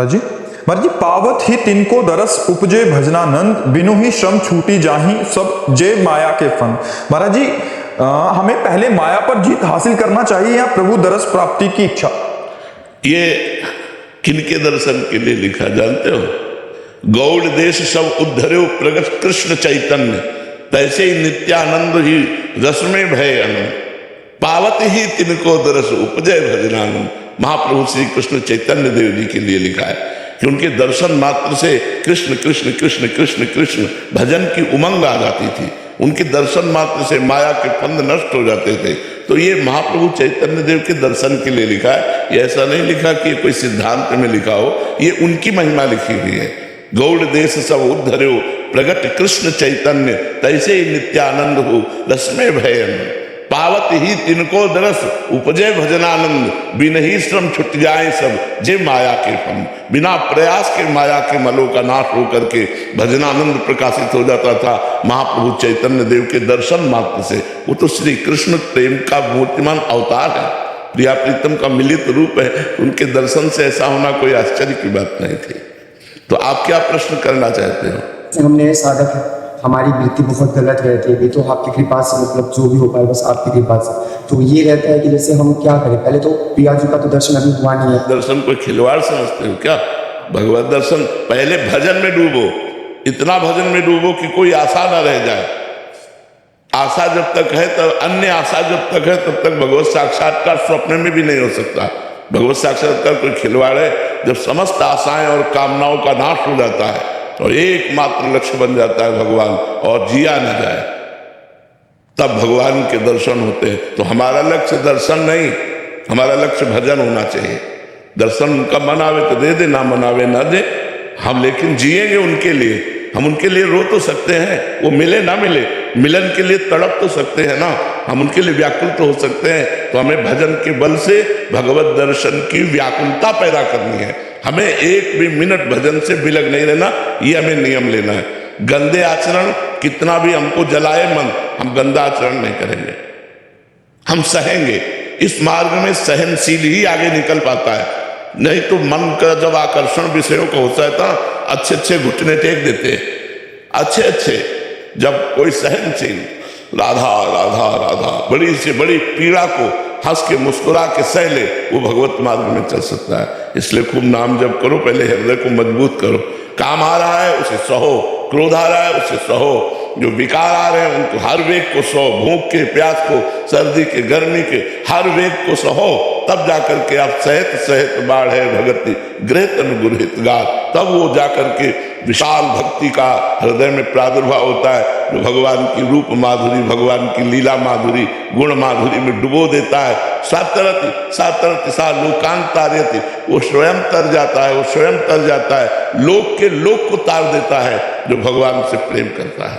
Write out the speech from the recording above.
जी महाराज जी, पावत ही तिनको दरस उपजे भजनानंद, बिनु ही श्रम छूटी जाही सब जे माया के फन। महाराज जी, हमें पहले माया पर जीत हासिल करना चाहिए या प्रभु दरस प्राप्ति की इच्छा? ये किनके दर्शन के लिए लिखा जानते हो? गौड़ देश सब उद्धर्यो प्रगट कृष्ण चैतन्य, तैसे ही नित्यानंद ही रस में भय आनंद, पावत ही तिनको दरस उपजय भजनानंद। महाप्रभु श्री कृष्ण चैतन्य देव जी के लिए लिखा है कि उनके दर्शन मात्र से कृष्ण कृष्ण कृष्ण कृष्ण कृष्ण भजन की उमंग आ जाती थी, उनके दर्शन मात्र से माया के फंद नष्ट हो जाते थे। तो ये महाप्रभु चैतन्य देव के दर्शन के लिए लिखा है, ये ऐसा नहीं लिखा कि कोई सिद्धांत में लिखा हो, ये उनकी महिमा लिखी हुई है। गौड़ देश सब उद्धर्यो प्रगट कृष्ण चैतन्य, तैसे ही नित्यानंद हो रसमय भयन, पावत ही तिनको दरस उपजय भजनानंद, बिन ही श्रम छुट जाए सब जे माया के फन। बिना प्रयास के माया के मलों का नाश होकर के भजनानंद प्रकाशित हो जाता था महाप्रभु चैतन्य देव के दर्शन मात्र से। वो तो श्री कृष्ण प्रेम का मूर्तिमान अवतार है, प्रिया प्रीतम का मिलित रूप है, उनके दर्शन से ऐसा होना कोई आश्चर्य की बात नहीं थी। तो आप क्या प्रश्न करना चाहते हो? हमने साधक हमारी वृत्ति बहुत गलत रहती है, तो आपकी कृपा से मतलब जो भी हो पाए बस आपकी कृपा से। तो ये रहता है कि जैसे हम क्या करें, पहले तो प्रिया जी का तो दर्शन अभी हुआ नहीं है। दर्शन कोई खिलवाड़ समझते हो क्या? भगवत दर्शन पहले भजन में डूबो, इतना भजन में डूबो कि कोई आशा ना रह जाए। आशा जब तक है तब, अन्य आशा जब तक है तब तक भगवत साक्षात्कार स्वप्न में भी नहीं हो सकता। भगवत साक्षात्कार कोई खिलवाड़ है जब समस्त आशाएं और कामनाओं का नाश हो जाता है और एकमात्र लक्ष्य बन जाता है भगवान, और जिया न जाए, तब भगवान के दर्शन होते हैं। तो हमारा लक्ष्य दर्शन नहीं, हमारा लक्ष्य भजन होना चाहिए। दर्शन उनका मनावे तो दे दे, ना मनावे ना दे, हम लेकिन जिएंगे उनके लिए। हम उनके लिए रो तो सकते हैं, वो मिले ना मिले, मिलन के लिए तड़प तो सकते हैं ना, हम उनके लिए व्याकुल तो हो सकते हैं। तो हमें भजन के बल से भगवत दर्शन की व्याकुलता पैदा करनी है। हमें एक भी मिनट भजन से बिलग नहीं रहना, ये हमें नियम लेना है। गंदे आचरण कितना भी हमको जलाए मन, हम गंदा आचरण नहीं करेंगे, हम सहेंगे। इस मार्ग में सहनशील ही आगे निकल पाता है, नहीं तो मन का जब आकर्षण विषयों का होता है तो अच्छे अच्छे घुटने टेक देते हैं, अच्छे अच्छे। जब कोई सहनशील राधा राधा राधा बड़ी से बड़ी पीड़ा को हंस के मुस्कुरा के सह ले, वो भगवत मार्ग में चल सकता है। इसलिए खूब नाम जप करो, पहले हृदय को मजबूत करो। काम आ रहा है उसे सहो, क्रोध आ रहा है उसे सहो, जो विकार आ रहे हैं उनको हर वेग को सहो, भूख के प्यास को, सर्दी के गर्मी के हर वेग को सहो, तब जाकर के आप सहत सहत बाढ़ है भगति गृहतन गुरहित गात, तब वो जाकर के विशाल भक्ति का हृदय में प्रादुर्भाव होता है, जो भगवान की रूप माधुरी, भगवान की लीला माधुरी, गुण माधुरी में डुबो देता है। सातरति सातरति सा लोकांतार्यति, वो स्वयं तर जाता है, वो स्वयं तर जाता है, लोक के लोक को तार देता है जो भगवान से प्रेम करता है।